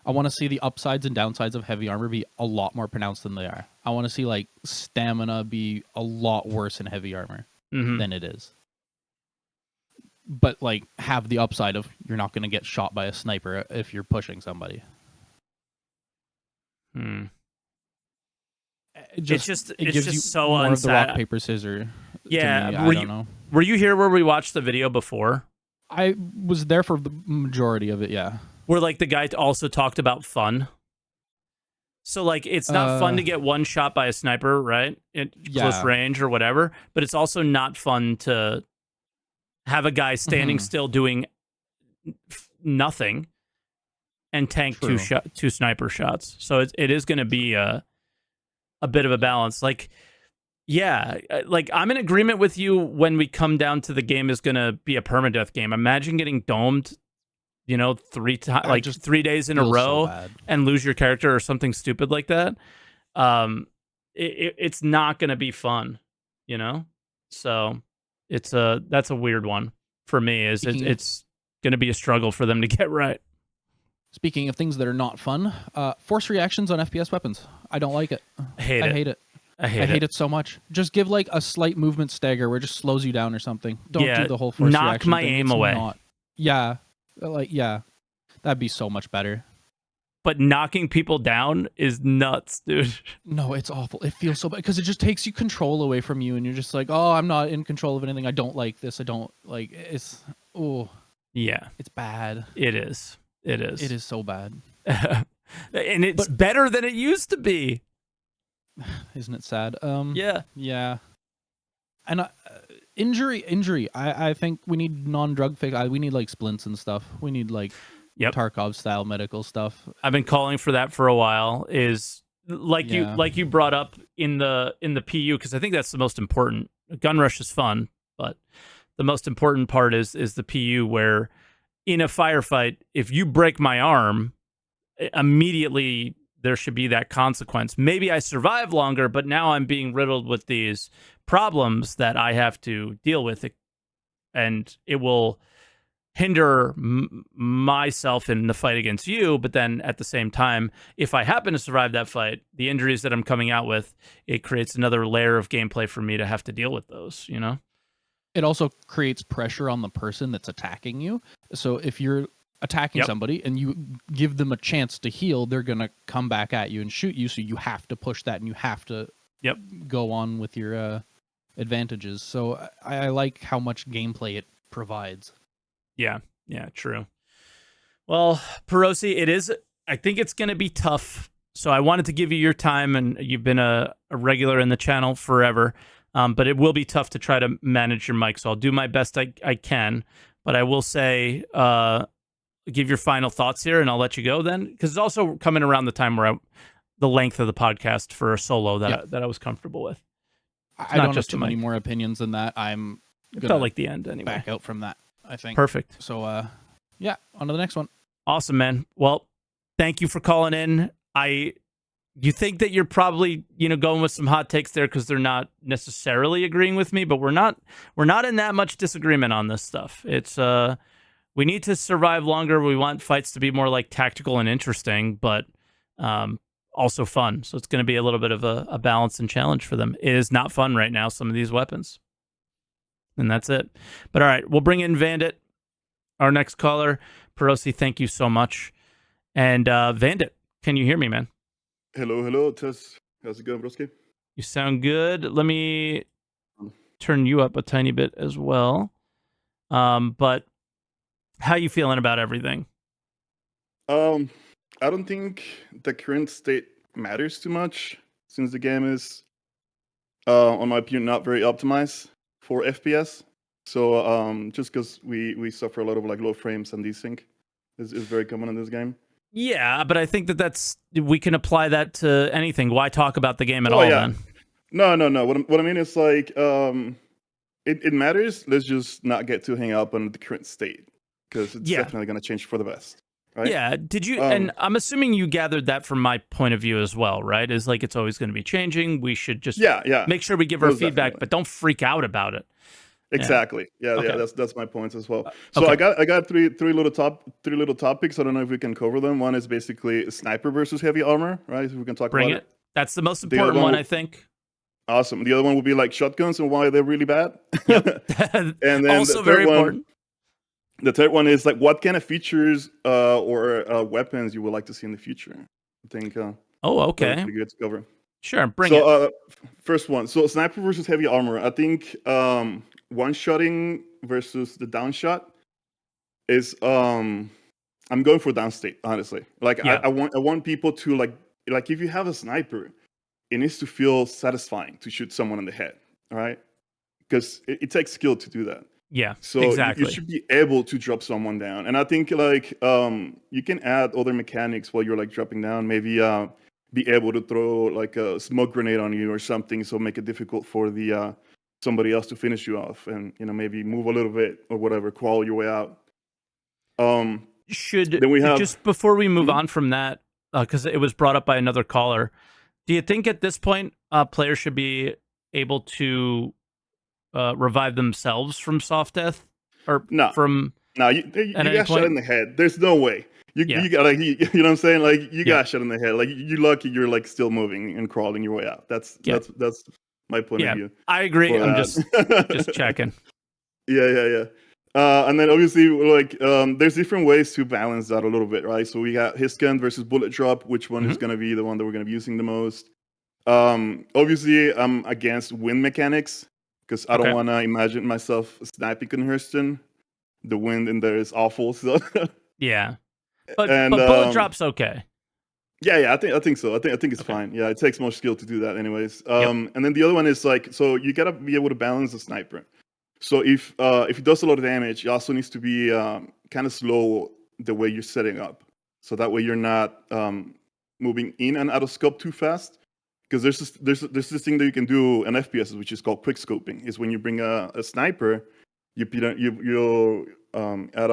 I want to see the upsides and downsides of heavy armor be a lot more pronounced than they are. I want to see like stamina be a lot worse in heavy armor than it is. But like have the upside of you're not going to get shot by a sniper if you're pushing somebody. It gives you so more of the rock unsat. paper scissors. Yeah, to me. I don't know. Were you here where we watched the video before? I was there for the majority of it. Yeah. Where like the guy also talked about fun. So like it's not fun to get one shot by a sniper, right? At close range or whatever. But it's also not fun to have a guy standing still doing nothing and tank two sniper shots. So it is going to be a bit of a balance. Like, yeah, like I'm in agreement with you when we come down to the game is going to be a permadeath game. Imagine getting domed, 3 times, like 3 days in a row and lose your character or something stupid like that. It's not going to be fun, So that's a weird one for me. It's going to be a struggle for them to get right. Speaking of things that are not fun, force reactions on FPS weapons. I don't like it. I hate it. I hate it so much. Just give like a slight movement stagger where it just slows you down or something. Don't do the whole force reaction. Knock my aim away. That'd be so much better. But knocking people down is nuts, dude. No, it's awful. It feels so bad because it just takes you control away from you, and you're just like, oh, I'm not in control of anything. I don't like this. I don't like it's. Oh, yeah, it's bad. It is. It is so bad. And it's better than it used to be. Isn't it sad? Yeah. And injury. I think we need non-drug fix. We need like splints and stuff. We need like Tarkov style medical stuff. I've been calling for that for a while. Is like you brought up in the PU, because I think that's the most important. Gun rush is fun, but the most important part is the PU, where in a firefight, if you break my arm, immediately there should be that consequence. Maybe I survive longer, but now I'm being riddled with these problems that I have to deal with, and it will hinder myself in the fight against you. But then at the same time, if I happen to survive that fight, the injuries that I'm coming out with, it creates another layer of gameplay for me to have to deal with those, you know? It also creates pressure on the person that's attacking you. So if you're attacking somebody and you give them a chance to heal, they're going to come back at you and shoot you. So you have to push that and you have to go on with your advantages. So I like how much gameplay it provides. Yeah, true. Well, Perosi, I think it's going to be tough. So I wanted to give you your time, and you've been a regular in the channel forever. But it will be tough to try to manage your mic. So I'll do my best I can. But I will say, give your final thoughts here, and I'll let you go then. Because it's also coming around the time where the length of the podcast for a solo that I was comfortable with. I don't have too many more opinions than that. It felt like the end anyway. Back out from that, I think. Perfect. So, on to the next one. Awesome, man. Well, thank you for calling in. You think that you're probably, going with some hot takes there because they're not necessarily agreeing with me, but we're not in that much disagreement on this stuff. It's we need to survive longer. We want fights to be more like tactical and interesting, but also fun. So it's going to be a little bit of a balance and challenge for them. It is not fun right now, some of these weapons. And that's it. But all right, we'll bring in Vandit, our next caller. Perosi, thank you so much. And Vandit, can you hear me, man? Hello, Tess. How's it going, broski? You sound good. Let me turn you up a tiny bit as well. But how you feeling about everything? I don't think the current state matters too much, since the game is, on my opinion, not very optimized for FPS. So just because we suffer a lot of low frames and desync is very common in this game. Yeah, but I think we can apply that to anything. Why talk about the game at all then? No. What I mean is it matters. Let's just not get too hung up on the current state, because it's definitely going to change for the best. Right? Yeah. Did you? And I'm assuming you gathered that from my point of view as well, right? Is it's always going to be changing. We should just make sure we give our feedback, but don't freak out about it. Exactly. Yeah. That's my point as well. So I got three little topics. I don't know if we can cover them. One is basically sniper versus heavy armor, right? If we can talk about it. That's the most important one, I think. Awesome. The other one would be shotguns and why they're really bad. Yep. And then also very important. The third one is what kind of features or weapons you would like to see in the future. I think. Okay. Pretty good to cover. Sure, bring it. First one. So sniper versus heavy armor. I think one-shotting versus the downshot is I'm going for downstate, honestly. I want people to if you have a sniper, it needs to feel satisfying to shoot someone in the head, all right? Because it takes skill to do that. Yeah, so exactly. You should be able to drop someone down. And I think you can add other mechanics while you're dropping down. Maybe be able to throw a smoke grenade on you or something, so make it difficult for the somebody else to finish you off, and maybe move a little bit or whatever, crawl your way out. Then we have, just before we move on from that, because it was brought up by another caller, do you think at this point players should be able to revive themselves from soft death, or you got shot in the head? There's no way. You got you know what I'm saying? You got shot in the head. You're lucky you're still moving and crawling your way out. That's my point of view. I agree. I'm just checking. Yeah. And then obviously there's different ways to balance that a little bit, right? So we got his gun versus bullet drop. Which one is going to be the one that we're going to be using the most? Obviously I'm against wind mechanics, because I don't want to imagine myself sniping in Hurston. The wind in there is awful. So yeah. But bullet drop's okay. Yeah, I think so. I think it's fine. Yeah, it takes more skill to do that, anyways. And then the other one is so you gotta be able to balance the sniper. So if it does a lot of damage, it also needs to be kind of slow the way you're setting up, so that way you're not moving in and out of scope too fast. Because there's this thing that you can do in FPS, which is called quick scoping. Is when you bring a sniper you at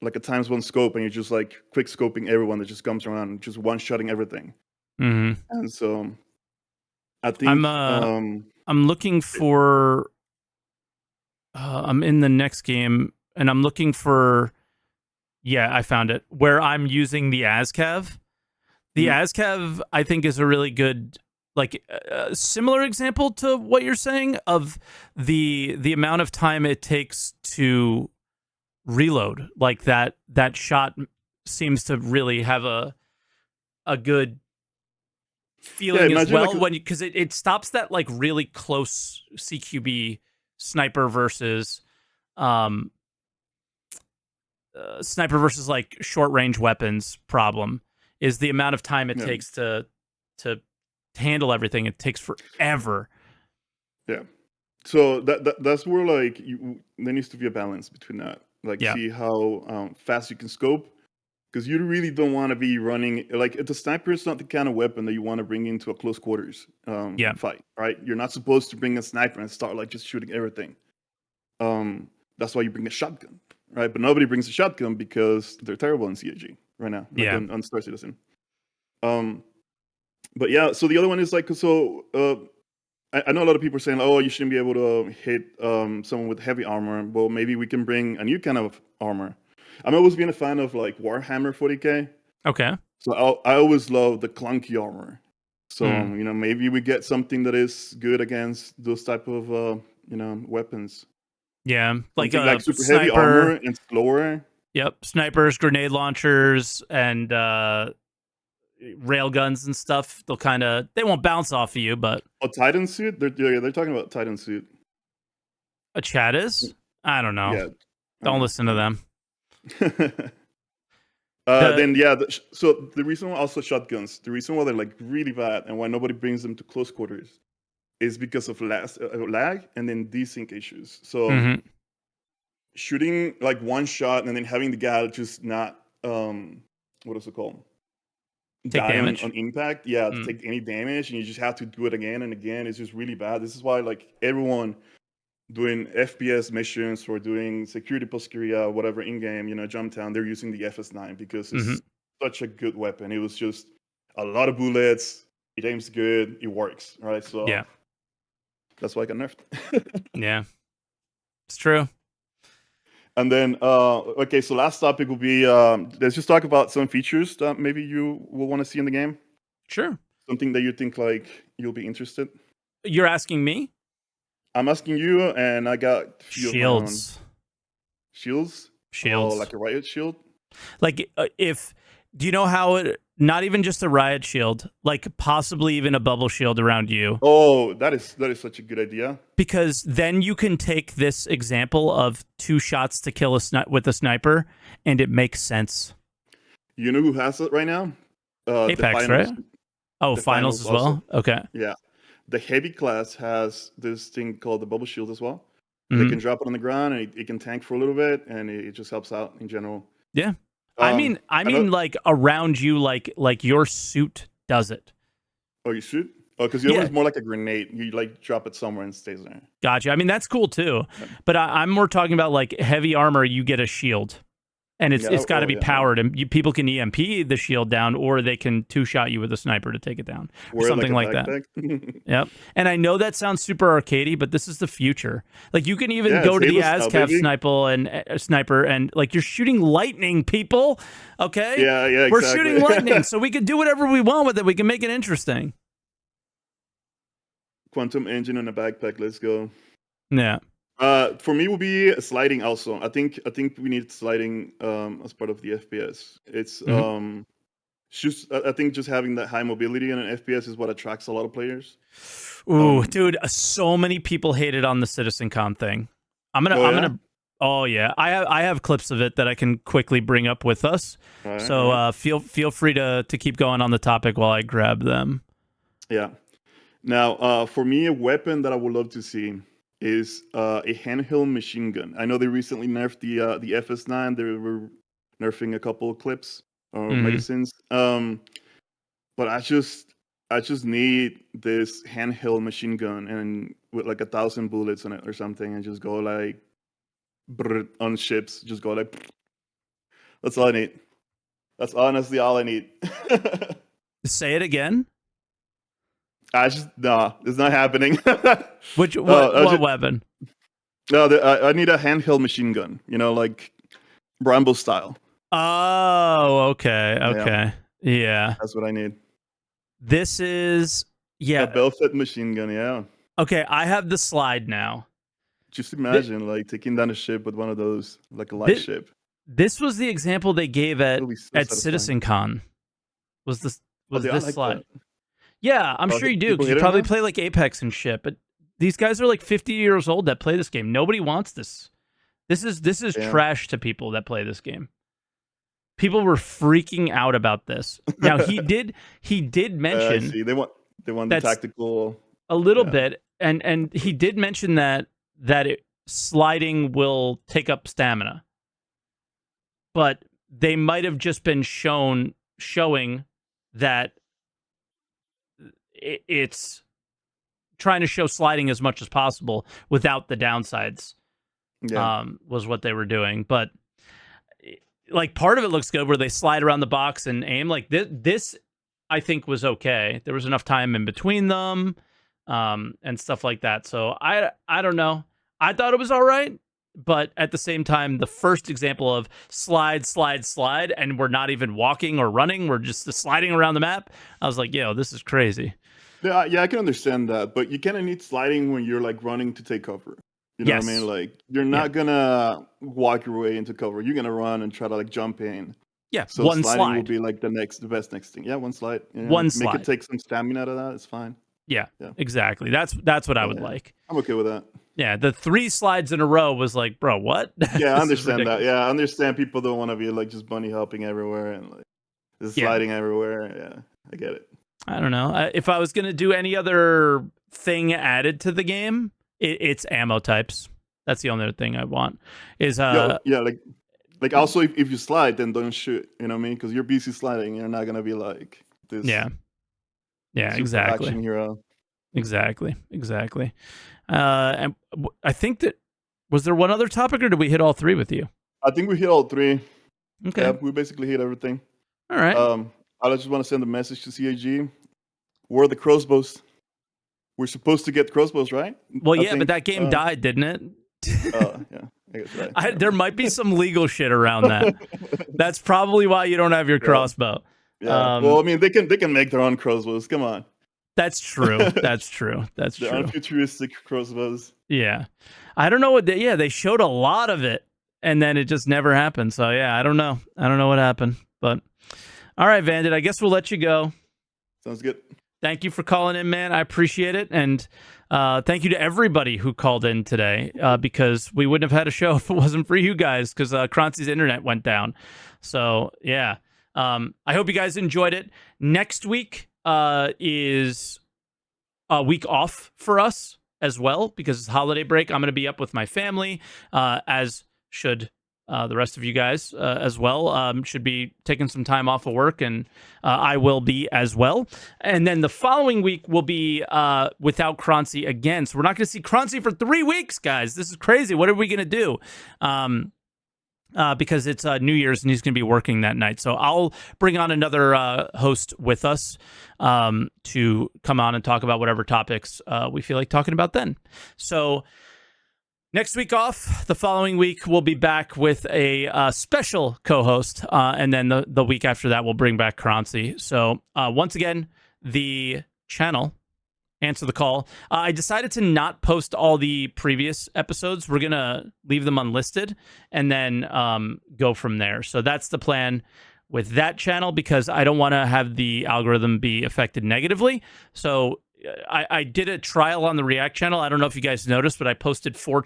like a times one scope, and you're just like quick scoping everyone that just comes around, just one shotting everything. Mm-hmm. And so I think I'm looking for. I'm in the next game, and I'm looking for. Yeah, I found it. Where I'm using the ASCAV. The ASCAV, I think, is a really good, like, similar example to what you're saying of the amount of time it takes to reload. Like that shot seems to really have a good feeling as imagine well like when because it stops that like really close CQB sniper versus um sniper versus like short range weapons problem is the amount of time it takes to handle everything. It takes forever. Yeah. So that's where like there needs to be a balance between that. Like Yeah. see how fast you can scope, because you really don't want to be running like the sniper is not the kind of weapon that you want to bring into a close quarters fight, right? You're not supposed to bring a sniper and start like just shooting everything. That's why you bring a shotgun, right? But nobody brings a shotgun because they're terrible in CAG right now, like on Star Citizen. But yeah, so the other one is like I know a lot of people are saying, "Oh, you shouldn't be able to hit someone with heavy armor." Well, maybe we can bring a new kind of armor. I've always been a fan of like Warhammer 40K. Okay. So I always love the clunky armor. So maybe we get something that is good against those type of weapons. Yeah, like something a like super heavy sniper. armor and slower. Yep, snipers, grenade launchers, and rail guns and stuff. They won't bounce off of you, but A Titan suit? They're talking about Titan suit. a Chad is? I don't know. Yeah. Don't listen to them. So the reason why also shotguns, the reason why they're like really bad and why nobody brings them to close quarters is because of lag and then desync issues. So shooting like one shot and then having the guy just not what is it called? Take Die damage on impact, take any damage, and you just have to do it again and again. It's just really bad. This is why like everyone doing FPS missions or doing security poskeria, whatever in game, Jumptown, they're using the FS9 because it's such a good weapon. It was just a lot of bullets. It aims good. It works, right? So yeah, that's why I got nerfed. yeah, it's true. And then, okay, so last topic will be let's just talk about some features that maybe you will want to see in the game. Sure. Something that you think like you'll be interested. You're asking me? I'm asking you, and I got a few of my own. Shields? Shields. Oh, like a riot shield? Like do you know how it, not even just a riot shield, like possibly even a bubble shield around you? Oh, that is such a good idea. Because then you can take this example of 2 shots to kill with a sniper, and it makes sense. You know who has it right now? Apex, right? Oh, finals as well? Also. Okay. Yeah. The heavy class has this thing called the bubble shield as well. They can drop it on the ground, and it can tank for a little bit, and it just helps out in general. Yeah. I mean, like around you, like your suit does it. Oh, you shoot? Oh, because the other one's more like a grenade. You like drop it somewhere and it stays there. Gotcha. I mean, that's cool too. But I'm more talking about like heavy armor. You get a shield, and it's got to be powered, and people can EMP the shield down, or they can 2-shot you with a sniper to take it down, or something like that. Yep. And I know that sounds super arcadey, but this is the future. Like you can even go to the ASCAV sniper and like you're shooting lightning, people. Okay. Yeah. Exactly. We're shooting lightning, so we can do whatever we want with it. We can make it interesting. Quantum engine on a backpack. Let's go. Yeah. For me, will be sliding. Also, I think we need sliding as part of the FPS. It's just I think just having that high mobility in an FPS is what attracts a lot of players. Ooh, dude, so many people hated on the CitizenCon thing. Oh yeah, I have clips of it that I can quickly bring up with us. So feel free to keep going on the topic while I grab them. Yeah. Now, for me, a weapon that I would love to see is a handheld machine gun. I know they recently nerfed the FS9. They were nerfing a couple of clips or medicines. But I just need this handheld machine gun and with like 1,000 bullets in it or something, and just go like on ships. Just go like. That's all I need. That's honestly all I need. Say it again. It's not happening. What weapon? No, I need a handheld machine gun. Like Bramble style. Oh, okay. Yeah. That's what I need. This is A Belfed machine gun, yeah. Okay, I have the slide now. Just imagine like taking down a ship with one of those, like a light ship. This was the example they gave at satisfying. CitizenCon. Was this slide? That. Yeah, I'm sure you do, because you probably play like Apex and shit. But these guys are like 50 years old that play this game. Nobody wants this. This is trash to people that play this game. People were freaking out about this. Now he did mention. I see. They want the tactical a little bit, and he did mention that sliding will take up stamina, but they might have just been showing that it's trying to show sliding as much as possible without the downsides. Was what they were doing, but like part of it looks good where they slide around the box and aim. Like this I think was okay. There was enough time in between them, and stuff like that. So I don't know. I thought it was all right, but at the same time, the first example of slide, and we're not even walking or running, we're just sliding around the map. I was like, yo, this is crazy. Yeah, I can understand that, but you kind of need sliding when you're like running to take cover. You know what I mean? Like you're not gonna walk your way into cover. You're gonna run and try to like jump in. Yeah, so one sliding slide will be like the best next thing. Yeah, one slide. One slide. Make it take some stamina out of that. It's fine. Yeah, exactly. That's what I would like. I'm okay with that. Yeah, the 3 slides in a row was like, bro, what? Yeah, I understand that. Yeah, I understand people don't want to be like just bunny hopping everywhere and like just sliding everywhere. Yeah, I get it. I don't know. If I was going to do any other thing added to the game, it's ammo types. That's the only other thing I want. Is like also if you slide, then don't shoot. You know what I mean? Because you're busy sliding, you're not gonna be like this. Yeah, exactly. Action hero. Exactly. And I think that was there one other topic, or did we hit all 3 with you? I think we hit all 3. Okay, yeah, we basically hit everything. All right. I just want to send a message to CAG. Where are the crossbows? We're supposed to get crossbows, right? Well, but that game died, didn't it? Yeah, I guess right. There might be some legal shit around that. That's probably why you don't have your crossbow. Yeah. Well, I mean, they can make their own crossbows. Come on. That's true. That's true. They're unfuturistic crossbows. Yeah. I don't know what they showed a lot of it and then it just never happened. So yeah, I don't know what happened. But all right, Vandit, I guess we'll let you go. Sounds good. Thank you for calling in, man. I appreciate it. And thank you to everybody who called in today, because we wouldn't have had a show if it wasn't for you guys, because Croncy's internet went down. So yeah. I hope you guys enjoyed it. Next week is a week off for us as well, because it's holiday break. I'm going to be up with my family, as should the rest of you guys as well. Should be taking some time off of work, and I will be as well. And then the following week will be without Croncy again. So we're not going to see Croncy for 3 weeks, guys. This is crazy. What are we going to do? Because it's New Year's and he's going to be working that night. So I'll bring on another host with us to come on and talk about whatever topics we feel like talking about then. So next week off. The following week we'll be back with a special co-host, and then the week after that we'll bring back Croncy. So once again, the channel, Answer the Call. I decided to not post all the previous episodes. We're going to leave them unlisted and then go from there. So that's the plan with that channel, because I don't want to have the algorithm be affected negatively. So I did a trial on the React channel. I don't know if you guys noticed, but I posted four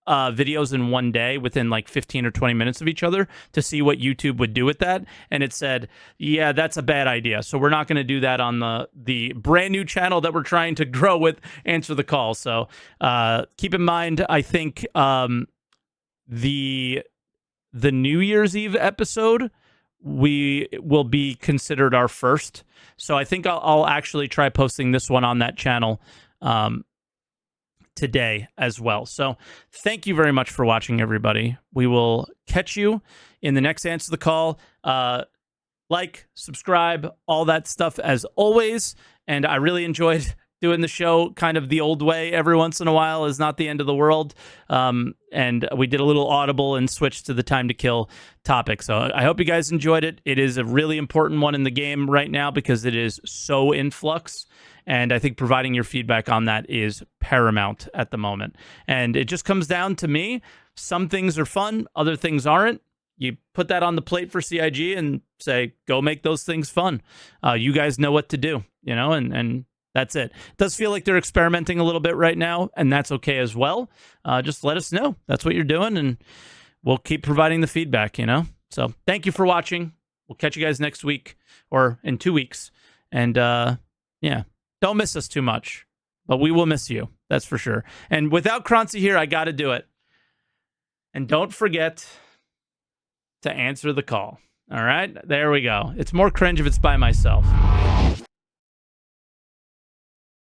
videos in one day within like 15 or 20 minutes of each other to see what YouTube would do with that. And it said, yeah, that's a bad idea. So we're not going to do that on the brand new channel that we're trying to grow with Answer the Call. So keep in mind, I think the New Year's Eve episode will be considered our first. So I think I'll actually try posting this one on that channel today as well. So thank you very much for watching, everybody. We will catch you in the next Answer the Call. Like, subscribe, all that stuff as always. And I really enjoyed doing the show kind of the old way every once in a while is not the end of the world. And we did a little audible and switched to the time to kill topic. So I hope you guys enjoyed it. It is a really important one in the game right now because it is so in flux. And I think providing your feedback on that is paramount at the moment. And it just comes down to me. Some things are fun, other things aren't. You put that on the plate for CIG and say, go make those things fun. You guys know what to do, and that's it. It does feel like they're experimenting a little bit right now, and that's okay as well. Just let us know. That's what you're doing, and we'll keep providing the feedback, So thank you for watching. We'll catch you guys next week or in 2 weeks. And, don't miss us too much, but we will miss you. That's for sure. And without Croncy here, I got to do it. And don't forget to answer the call. All right, there we go. It's more cringe if it's by myself.